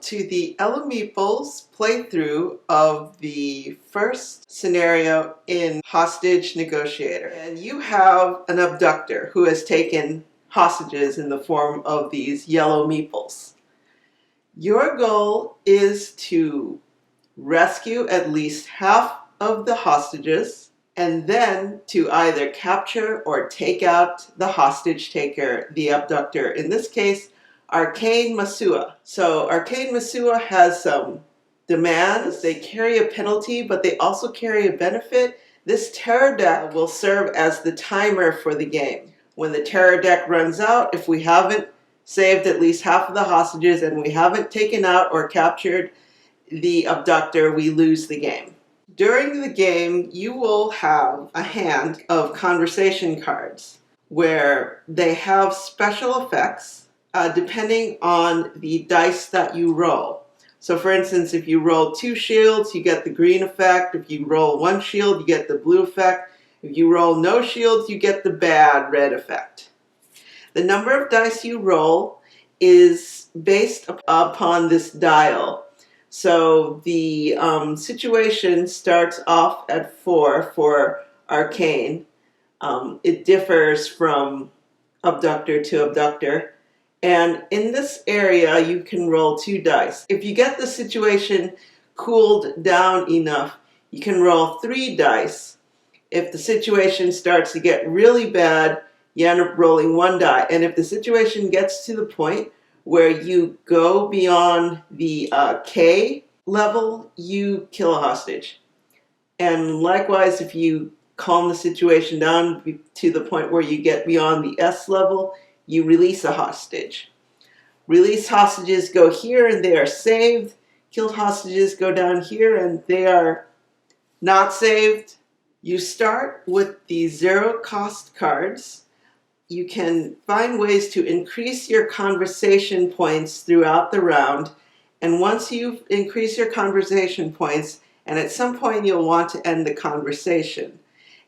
to the Ella Meeples playthrough of the first scenario in Hostage Negotiator. And you have an abductor who has taken hostages in the form of these yellow meeples. Your goal is to rescue at least half of the hostages and then to either capture or take out the hostage taker, the abductor. In this case, Arcane Masua. So Arcane Masua has some demands. They carry a penalty, but they also carry a benefit. This terror deck will serve as the timer for the game. When the terror deck runs out, if we haven't saved at least half of the hostages and we haven't taken out or captured the abductor, we lose the game. During the game, you will have a hand of conversation cards where they have special effects depending on the dice that you roll. So for instance, if you roll 2 shields, you get the green effect. If you roll 1 shield, you get the blue effect. If you roll no shields, you get the bad red effect. The number of dice you roll is based upon this dial. So the situation starts off at 4 for Arcane. It differs from abductor to abductor. And in this area, you can roll 2 dice. If you get the situation cooled down enough, you can roll 3 dice. If the situation starts to get really bad, you end up rolling 1 die. And if the situation gets to the point where you go beyond the K level, you kill a hostage. And likewise, if you calm the situation down to the point where you get beyond the S level, you release a hostage. Released hostages go here and they are saved. Killed hostages go down here and they are not saved. You start with the 0 cost cards. You can find ways to increase your conversation points throughout the round. And once you've increased your conversation points, and at some point you'll want to end the conversation.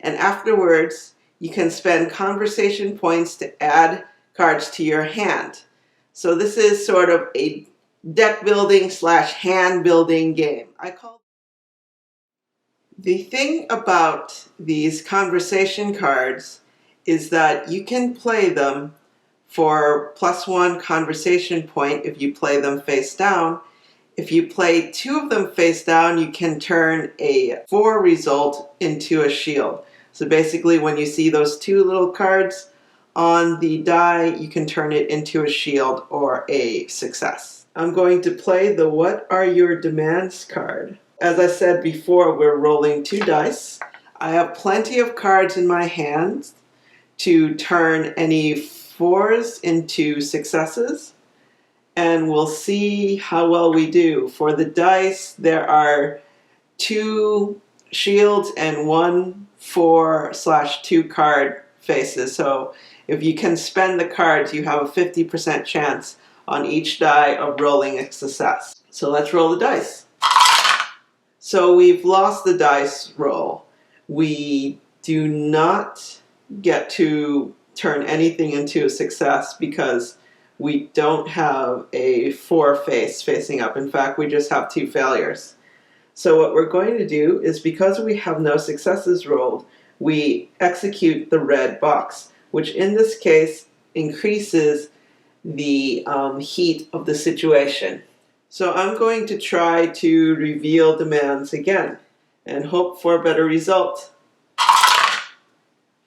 And afterwards, you can spend conversation points to add cards to your hand. So this is sort of a deck building / hand building game. The thing about these conversation cards is that you can play them for +1 conversation point if you play them face down. If you play 2 of them face down, you can turn a 4 result into a shield. So basically when you see those 2 little cards on the die, you can turn it into a shield or a success. I'm going to play the What Are Your Demands card. As I said before, we're rolling 2 dice. I have plenty of cards in my hand to turn any 4s into successes. And we'll see how well we do. For the dice, there are 2 shields and 1 4/2 card faces. So if you can spend the cards, you have a 50% chance on each die of rolling a success. So let's roll the dice. So we've lost the dice roll. We do not get to turn anything into a success because we don't have a 4 face facing up. In fact, we just have 2 failures. So what we're going to do is, because we have no successes rolled, we execute the red box, which in this case increases the heat of the situation. So I'm going to try to reveal demands again and hope for a better result.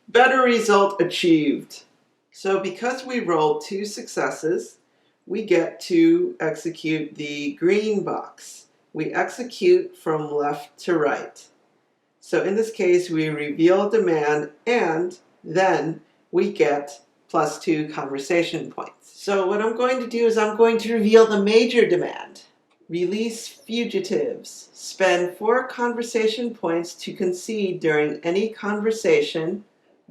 Better result achieved. So because we rolled 2 successes, we get to execute the green box. We execute from left to right. So in this case, we reveal a demand and then we get +2 conversation points. So what I'm going to do is I'm going to reveal the major demand. Release fugitives. Spend 4 conversation points to concede during any conversation.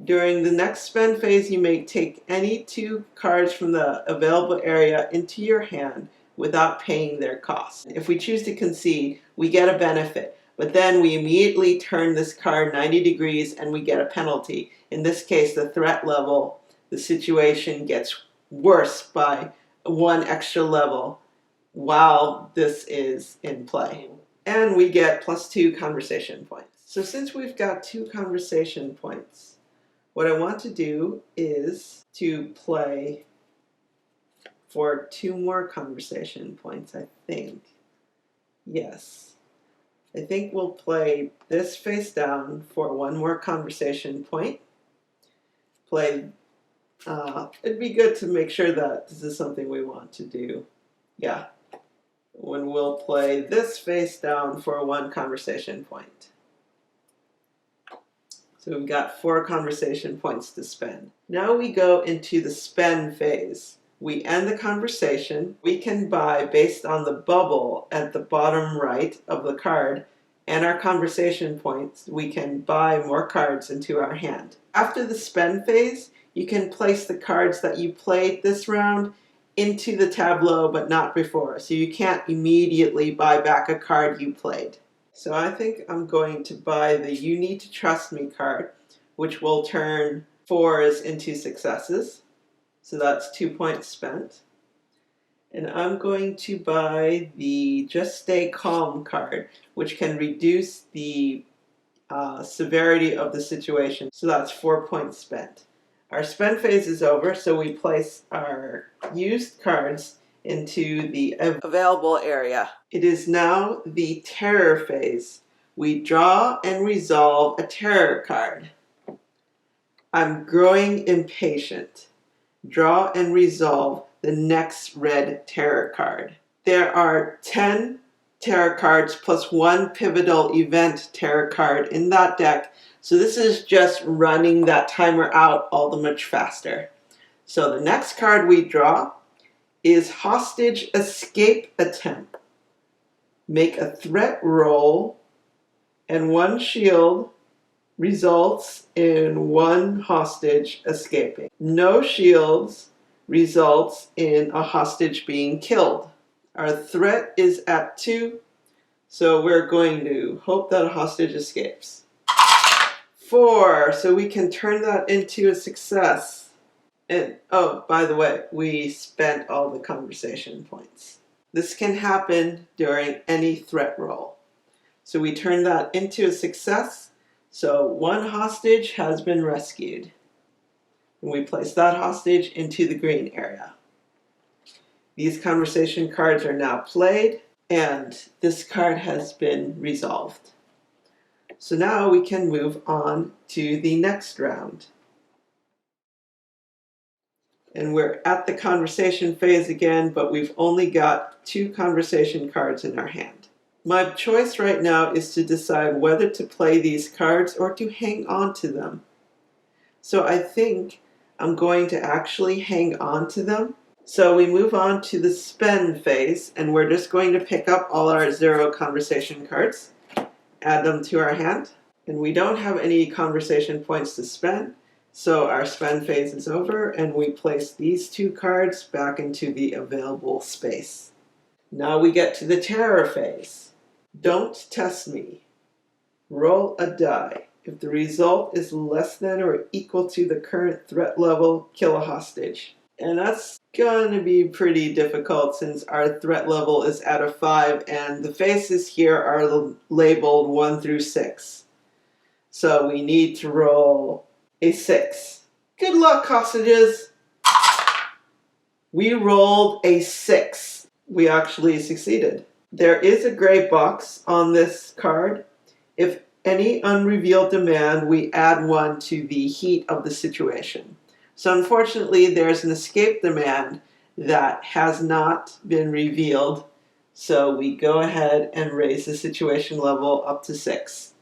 During the next spend phase, you may take any 2 cards from the available area into your hand without paying their cost. If we choose to concede, we get a benefit, but then we immediately turn this card 90 degrees and we get a penalty. In this case, the threat level, the situation gets worse by 1 extra level while this is in play. And we get +2 conversation points. So since we've got 2 conversation points, what I want to do is to play for 2 more conversation points, I think. Yes. I think we'll play this face down for 1 more conversation point. It'd be good to make sure that this is something we want to do. Yeah. When we'll play this face down for 1 conversation point. So we've got 4 conversation points to spend. Now we go into the spend phase. We end the conversation. We can buy based on the bubble at the bottom right of the card and our conversation points. We can buy more cards into our hand. After the spend phase, you can place the cards that you played this round into the tableau but not before. So you can't immediately buy back a card you played. So I think I'm going to buy the You Need to Trust Me card, which will turn 4s into successes. So that's 2 points spent. And I'm going to buy the Just Stay Calm card, which can reduce the severity of the situation. So that's 4 points spent. Our spend phase is over, so we place our used cards into the available area. It is now the terror phase. We draw and resolve a terror card. I'm growing impatient. Draw and resolve the next red terror card. There are 10 terror cards plus 1 pivotal event terror card in that deck, so this is just running that timer out all the much faster. So the next card we draw is Hostage Escape Attempt. Make a threat roll, and 1 shield results in 1 hostage escaping. No shields results in a hostage being killed. Our threat is at 2, so we're going to hope that a hostage escapes. 4, so we can turn that into a success. And oh, by the way, we spent all the conversation points. This can happen during any threat roll. So we turn that into a success. So 1 hostage has been rescued. And we place that hostage into the green area. These conversation cards are now played, and this card has been resolved. So now we can move on to the next round. And we're at the conversation phase again, but we've only got 2 conversation cards in our hand. My choice right now is to decide whether to play these cards or to hang on to them. So I think I'm going to actually hang on to them. So we move on to the spend phase, and we're just going to pick up all our 0 conversation cards, add them to our hand, and we don't have any conversation points to spend. So our spend phase is over, and we place these 2 cards back into the available space. Now we get to the terror phase. Don't test me. Roll a die. If the result is less than or equal to the current threat level, kill a hostage. And that's going to be pretty difficult since our threat level is at a 5 and the faces here are labeled 1 through 6. So we need to roll a 6. Good luck, hostages! We rolled a 6. We actually succeeded. There is a gray box on this card. If any unrevealed demand, we add 1 to the heat of the situation. So unfortunately, there's an escape demand that has not been revealed. So we go ahead and raise the situation level up to 6.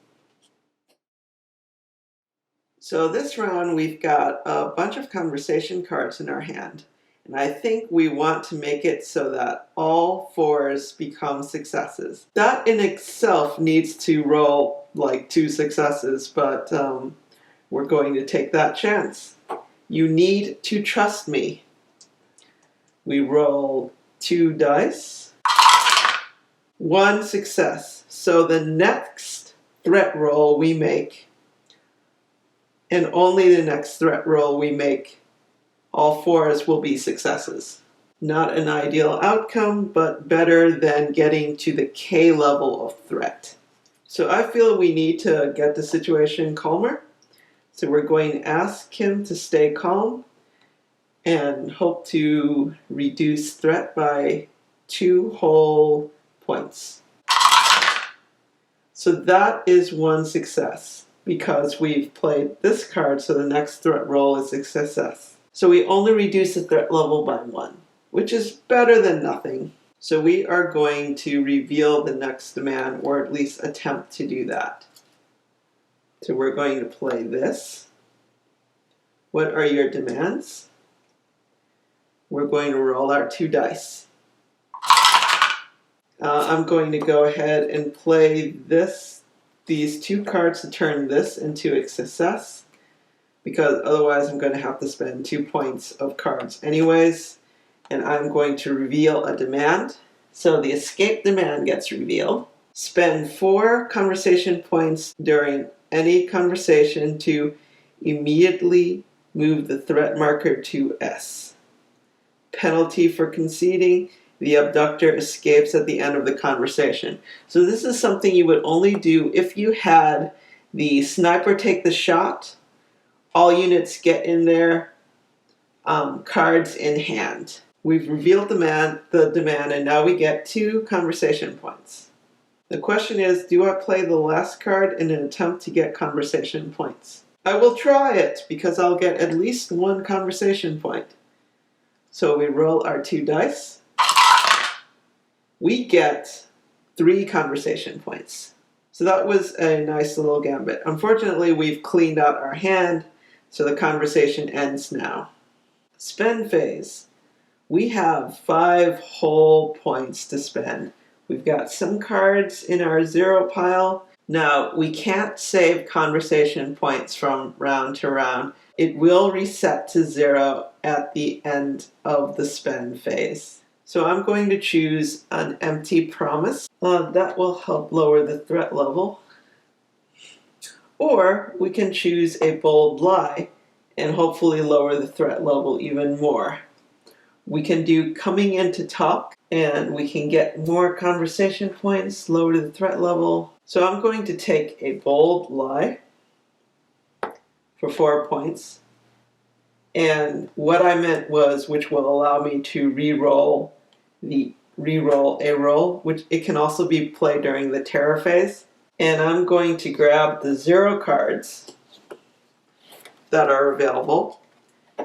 So this round, we've got a bunch of conversation cards in our hand. And I think we want to make it so that all 4s become successes. That in itself needs to roll like 2 successes, but we're going to take that chance. You need to trust me. We roll 2 dice. 1 success. So the next threat roll we make, and only the next threat roll we make, all 4s will be successes. Not an ideal outcome, but better than getting to the K level of threat. So I feel we need to get the situation calmer. So we're going to ask him to stay calm and hope to reduce threat by 2 whole points. So that is one success because we've played this card, so the next threat roll is a success. So we only reduce the threat level by 1, which is better than nothing. So we are going to reveal the next demand, or at least attempt to do that. So we're going to play this. What are your demands? We're going to roll our 2 dice. I'm going to go ahead and play these 2 cards to turn this into a success, because otherwise I'm going to have to spend 2 points of cards anyways, and I'm going to reveal a demand. So the escape demand gets revealed. Spend 4 conversation points during any conversation to immediately move the threat marker to S. Penalty for conceding: the abductor escapes at the end of the conversation. So this is something you would only do if you had the sniper take the shot, all units get in there, cards in hand. We've revealed the demand, and now we get 2 conversation points. The question is, do I play the last card in an attempt to get conversation points? I will try it, because I'll get at least 1 conversation point. So we roll our 2 dice. We get 3 conversation points. So that was a nice little gambit. Unfortunately, we've cleaned out our hand, so the conversation ends now. Spend phase. We have 5 whole points to spend. We've got some cards in our 0 pile. Now, we can't save conversation points from round to round. It will reset to 0 at the end of the spend phase. So I'm going to choose an empty promise. That will help lower the threat level. Or we can choose a bold lie and hopefully lower the threat level even more. We can do coming in to talk, and we can get more conversation points, lower the threat level. So I'm going to take a bold lie for 4 points. And what I meant was, which will allow me to re-roll a roll, which it can also be played during the terror phase. And I'm going to grab the 0 cards that are available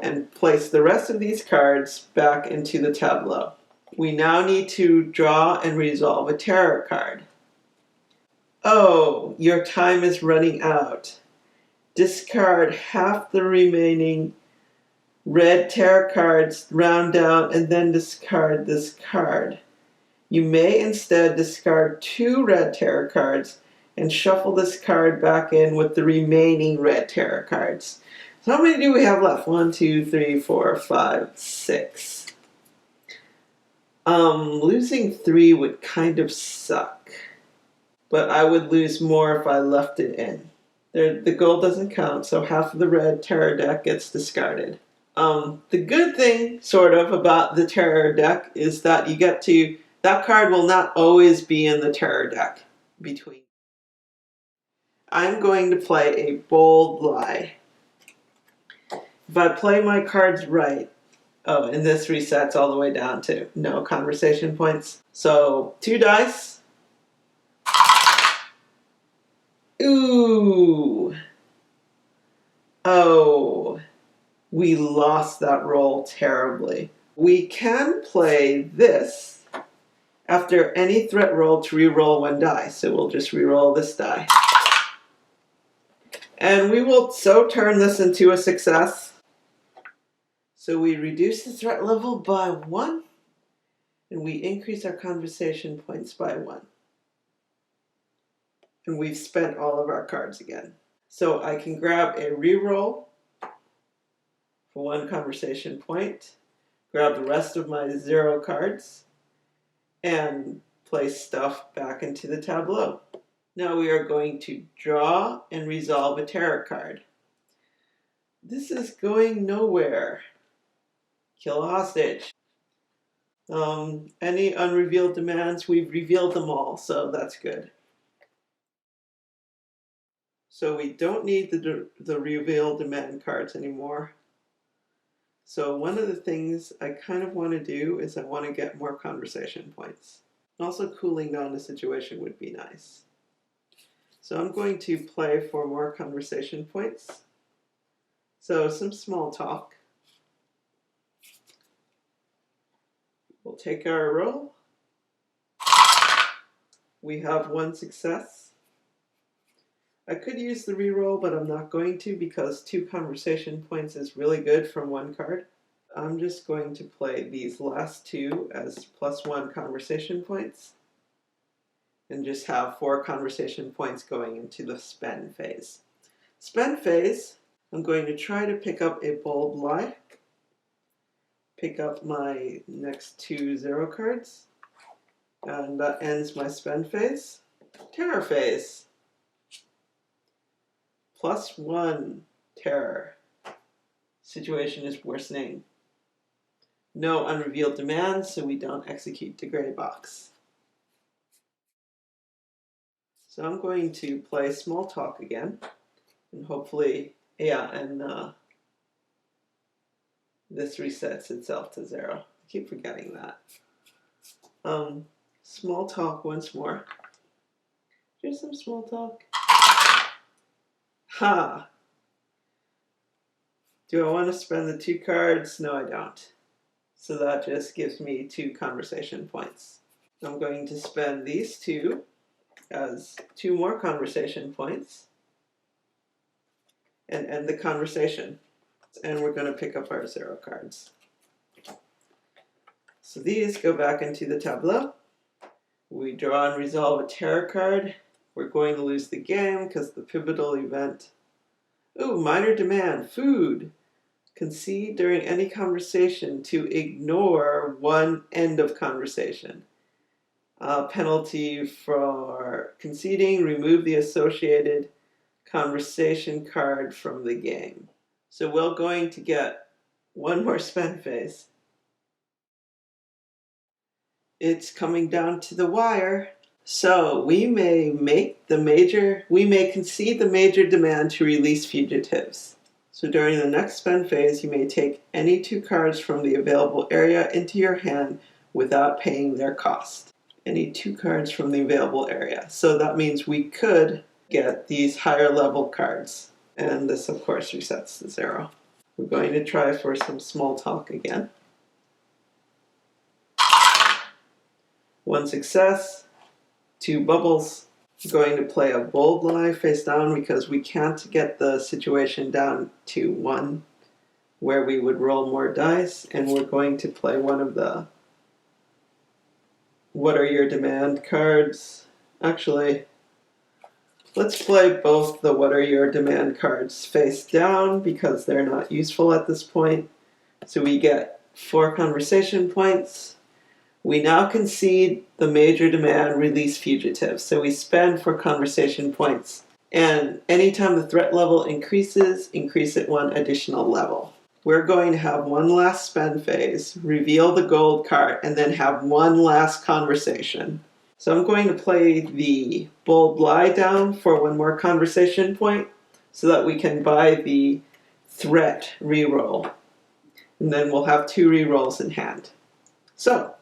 and place the rest of these cards back into the tableau. We now need to draw and resolve a terror card. Oh, your time is running out. Discard half the remaining red terror cards, round down, and then discard this card. You may instead discard 2 red terror cards and shuffle this card back in with the remaining red terror cards. So how many do we have left? 1, 2, 3, 4, 5, 6. Losing 3 would kind of suck, but I would lose more if I left it in. The gold doesn't count, so half of the red terror deck gets discarded. The good thing, sort of, about the terror deck is that that card will not always be in the terror deck between. I'm going to play a bold lie. If I play my cards right, oh, and this resets all the way down to no conversation points. So 2 dice. Ooh. Oh. We lost that roll terribly. We can play this after any threat roll to re-roll 1 die. So we'll just re-roll this die. And we will so turn this into a success. So we reduce the threat level by 1, and we increase our conversation points by 1. And we've spent all of our cards again. So I can grab a re-roll for 1 conversation point, grab the rest of my 0 cards, and place stuff back into the tableau. Now we are going to draw and resolve a terror card. This is going nowhere. Kill a hostage. Any unrevealed demands, we've revealed them all, so that's good. So we don't need the reveal demand cards anymore. So one of the things I kind of want to do is I want to get more conversation points. Also, cooling down the situation would be nice. So I'm going to play for more conversation points. So some small talk. We'll take our roll. We have one success. I could use the reroll, but I'm not going to because 2 conversation points is really good from one card. I'm just going to play these last 2 as +1 conversation points and just have 4 conversation points going into the spend phase. Spend phase, I'm going to try to pick up a bold lie, pick up my next 2 0 cards, and that ends my spend phase. Terror phase. +1 terror. Situation is worsening. No unrevealed demands, so we don't execute the gray box. So I'm going to play small talk again, and hopefully, this resets itself to 0. I keep forgetting that. Small talk once more. Here's some small talk. Ha! Do I want to spend the 2 cards? No, I don't. So that just gives me 2 conversation points. I'm going to spend these 2 as 2 more conversation points and end the conversation. And we're going to pick up our 0 cards. So these go back into the tableau. We draw and resolve a terror card. We're going to lose the game because the pivotal event. Ooh, minor demand, food. Concede during any conversation to ignore one end of conversation. Penalty for conceding, remove the associated conversation card from the game. So we're going to get one more spend phase. It's coming down to the wire. So we may concede the major demand to release fugitives. So during the next spend phase, you may take any 2 cards from the available area into your hand without paying their cost. Any 2 cards from the available area. So that means we could get these higher level cards. And this, of course, resets to 0. We're going to try for some small talk again. 1 success, 2 bubbles. I'm going to play a bold lie face down because we can't get the situation down to 1 where we would roll more dice, and we're going to play one of the what are your demand cards. Actually, let's play both the what are your demand cards face down because they're not useful at this point. So we get 4 conversation points. We now concede the major demand, release fugitives. So we spend 4 conversation points. And anytime the threat level increases, increase it 1 additional level. We're going to have 1 last spend phase, reveal the gold card, and then have 1 last conversation. So I'm going to play the bold lie down for 1 more conversation point so that we can buy the threat reroll. And then we'll have 2 rerolls in hand. So,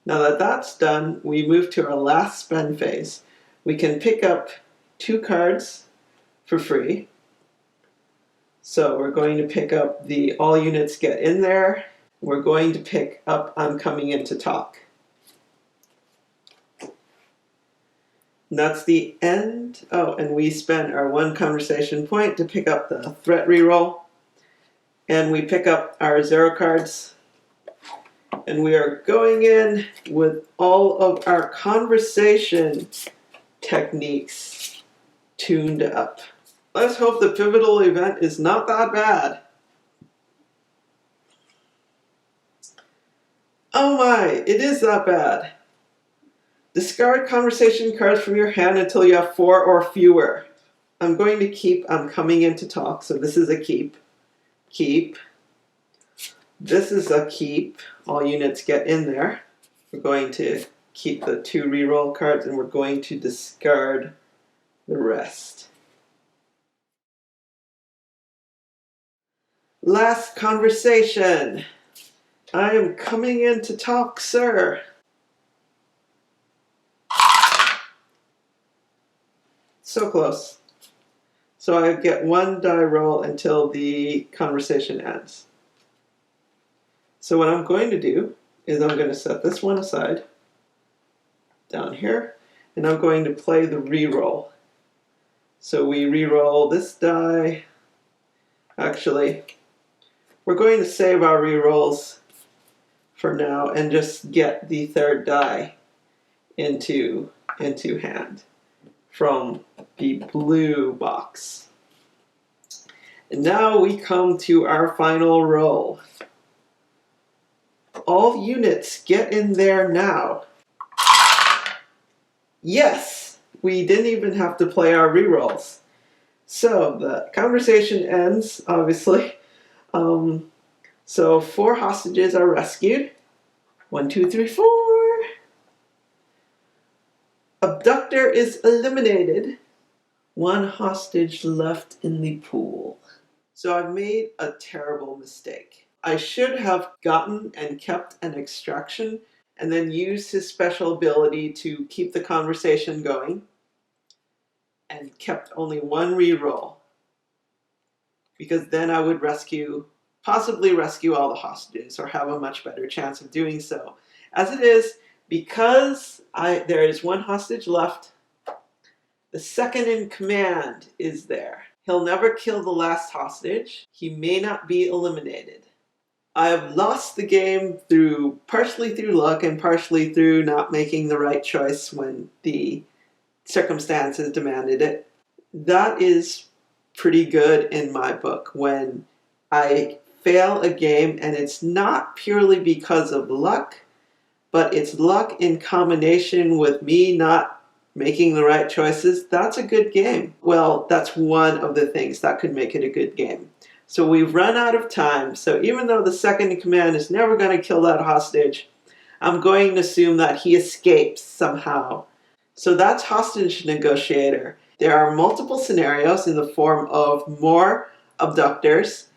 now that that's done, we move to our last spend phase. We can pick up 2 cards for free. So we're going to pick up the all units get in there. We're going to pick up I'm coming in to talk. And that's the end. Oh, and we spend our 1 conversation point to pick up the threat reroll. And we pick up our 0 cards. And we are going in with all of our conversation techniques tuned up. Let's hope the pivotal event is not that bad. Oh my, it is that bad. Discard conversation cards from your hand until you have 4 or fewer. I'm going to keep I'm coming in to talk, so this is a keep. Keep. This is a keep. all units get in there. We're going to keep the 2 reroll cards and we're going to discard the rest. Last conversation. I am coming in to talk, sir. So close. So I get 1 die roll until the conversation ends. So what I'm going to do is I'm going to set this one aside down here, and I'm going to play the reroll. So we reroll this die. Actually, we're going to save our rerolls for now and just get the 3rd die into hand from the blue box. And now we come to our final roll. All units get in there now. Yes, we didn't even have to play our rerolls. So the conversation ends, obviously. So 4 hostages are rescued. 1, 2, 3, 4. Abductor is eliminated. 1 hostage left in the pool. So I've made a terrible mistake. I should have gotten and kept an extraction and then used his special ability to keep the conversation going and kept only 1 reroll. Because then I would possibly rescue all the hostages or have a much better chance of doing so. As it is, because there is 1 hostage left, the second in command is there. He'll never kill the last hostage. He may not be eliminated. I have lost the game partially through luck and partially through not making the right choice when the circumstances demanded it. That is pretty good in my book when I fail a game and it's not purely because of luck, but it's luck in combination with me not making the right choices. That's a good game. Well, that's one of the things that could make it a good game. So we've run out of time. So even though the second in command is never going to kill that hostage, I'm going to assume that he escapes somehow. So that's Hostage Negotiator. There are multiple scenarios in the form of more abductors.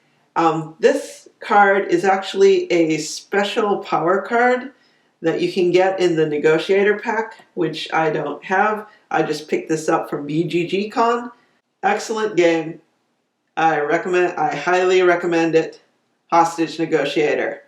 This card is actually a special power card that you can get in the Negotiator pack, which I don't have. I just picked this up from BGG-Con. Excellent game. I highly recommend it. Hostage Negotiator.